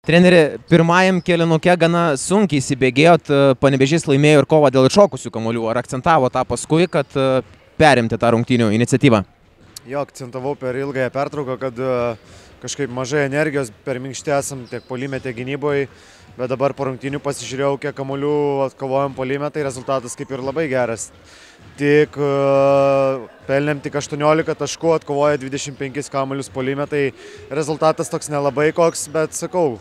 Treneri, pirmajam kėlinuke gana sunkiai įsibėgėjot, Panevėžys laimėjo ir kovą dėl atšokusių kamuolių. Ar akcentavo tą paskui, kad perimti tą rungtynių iniciatyvą? Jo, akcentavau per ilgąją pertrauką, kad kažkaip mažai energijos, per minkšti esam tiek puolime, tiek gynyboje, bet dabar po rungtynių pasižiūrėjau, kiek kamuolių atkovojom puolime, tai rezultatas kaip ir labai geras. Tik pelnėm tik 18 taškų, atkovoja 25 kamuolius puolime, tai rezultatas toks nelabai koks, bet sakau,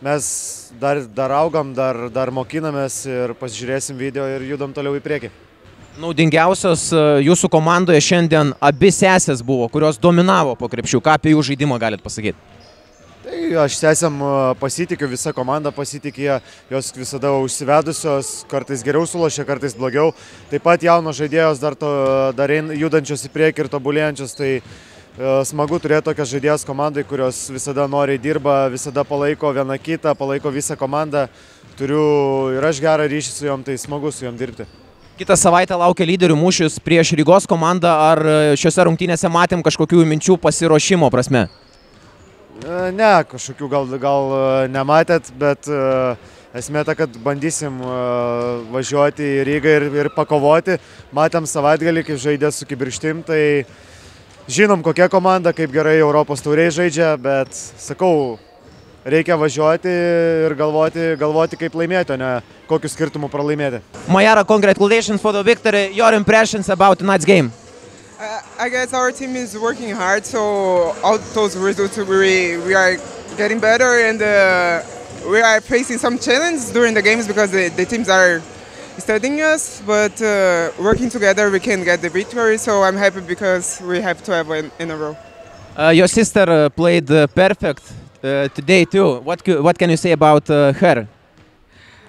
mes dar augam, dar mokinamės ir pasižiūrėsim video ir judam toliau į priekį. Naudingiausios jūsų komandoje šiandien abi sesės buvo, kurios dominavo po krepšių. Ką apie jų žaidimą galit pasakyti? Tai aš sesėm pasitikiu, visa komanda pasitikė, jos visada užsivedusios, kartais geriau sulošia, kartais blogiau. Taip pat jaunos žaidėjos dar judančios į priekį ir tobulėjančios, tai smagu turėti tokias žaidėjas komandai, kurios visada noriai dirba, visada palaiko vieną kitą, palaiko visą komandą. Turiu ir aš gerą ryšį su jom, tai smagu su jom dirbti. Kitą savaitę laukia lyderių mūšis prieš Rygos komandą. Ar šiuose rungtynėse matėm kažkokių minčių pasiruošimo prasme? Ne, kažkokių gal nematėt, bet esmė ta, kad bandysim važiuoti į Rygą ir pakovoti. Matėm savaitgalį, kaip žaidė su Kibirkštim, tai žinom kokia komanda, kaip gerai Europos tauriai žaidžia, bet sakau, reikia važiuoti ir galvoti kaip laimėti, o ne kokiu skirtumu pralaimėti. Majara, congratulations for the victory. Your impressions about tonight's game? I guess our team is working hard, so all those results we are getting better, and we are facing some challenges during the games because the teams are studying us, but working together we can get the victory, so I'm happy because we have 12 in a row. Your sister played perfect today too. What can you say about her?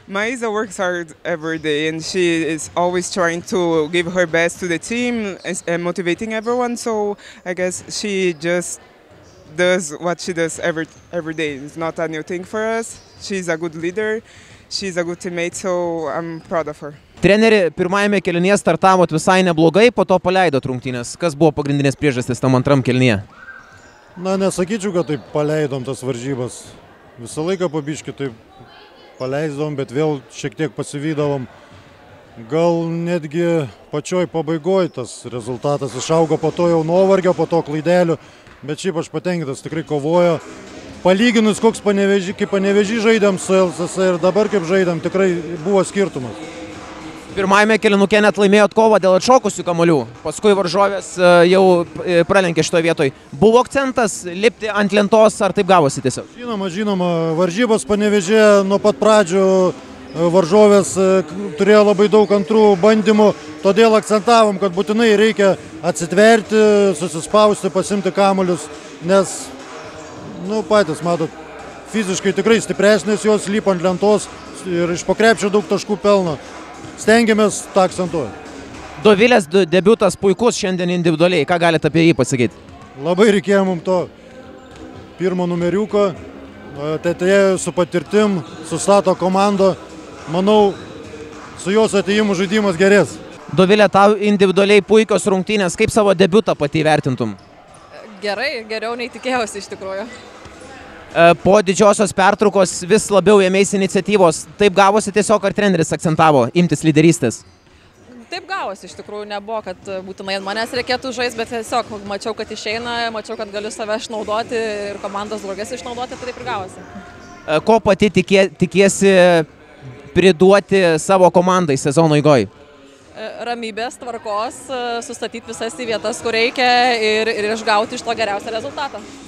Maisa works hard every day, and she is always trying to give her best to the team and motivating everyone. So I guess she just does what she does every day. It's not a new thing for us. She's a good leader. She's a good teammate, so I'm proud of her. Treneri, pirmajame kėlinyje startavot visai neblogai, po to paleidot rungtynės. Kas buvo pagrindinės priežastys tam antram kėlinyje? Na, nesakyčiau, kad taip paleidom tas varžybas. Visą laiką po biškį taip paleisdavom, bet vėl šiek tiek pasivydavom. Gal netgi pačioj pabaigoj tas rezultatas išaugo, po to jau nuovargio, po to klaidelių, bet šiaip aš patenkintas, tikrai kovojo. Palyginus, koks kaip Panevėžį žaidėm su LSS ir dabar kaip žaidėm, tikrai buvo skirtumas. Pirmajame kėlinuke net laimėjot kovą dėl atšokusių kamuolių, paskui varžovės jau pralenkė šitoje vietoje. Buvo akcentas lipti ant lentos, ar taip gavosi tiesiog? Žinoma, varžybos Panevėžyje nuo pat pradžių varžovės turėjo labai daug antrų bandymų, todėl akcentavom, kad būtinai reikia atsitverti, susispausti, pasimti kamuolius, nes, patys matot, fiziškai tikrai stipresnės jos lipa ant lentos ir iš po krepšio daug taškų pelno. Stengiamės tą akcentuoti. Dovilės debiutas puikus šiandien individualiai. Ką galite apie jį pasakyti? Labai reikėjo mums to pirmo numeriuko. Atėjo su patirtim, sustato komandą. Manau, su jos atėjimu žaidimas gerės. Dovilė, tau individualiai puikios rungtynės. Kaip savo debiutą pati įvertintum? Gerai, geriau nei tikėjausi iš tikrųjų. Po didžiosios pertraukos vis labiau ėmėsi iniciatyvos. Taip gavosi tiesiog, ar treneris akcentavo imtis lyderystės? Taip gavosi iš tikrųjų, nebuvo, kad būtinai ant manęs reikėtų žaisti, bet tiesiog mačiau, kad išeina, mačiau, kad galiu save išnaudoti ir komandos draugės išnaudoti, tai taip ir gavosi. Ko pati tikiesi priduoti savo komandai sezono eigoj? Ramybės, tvarkos, sustatyti visas į vietas, kur reikia ir išgauti iš to geriausią rezultatą.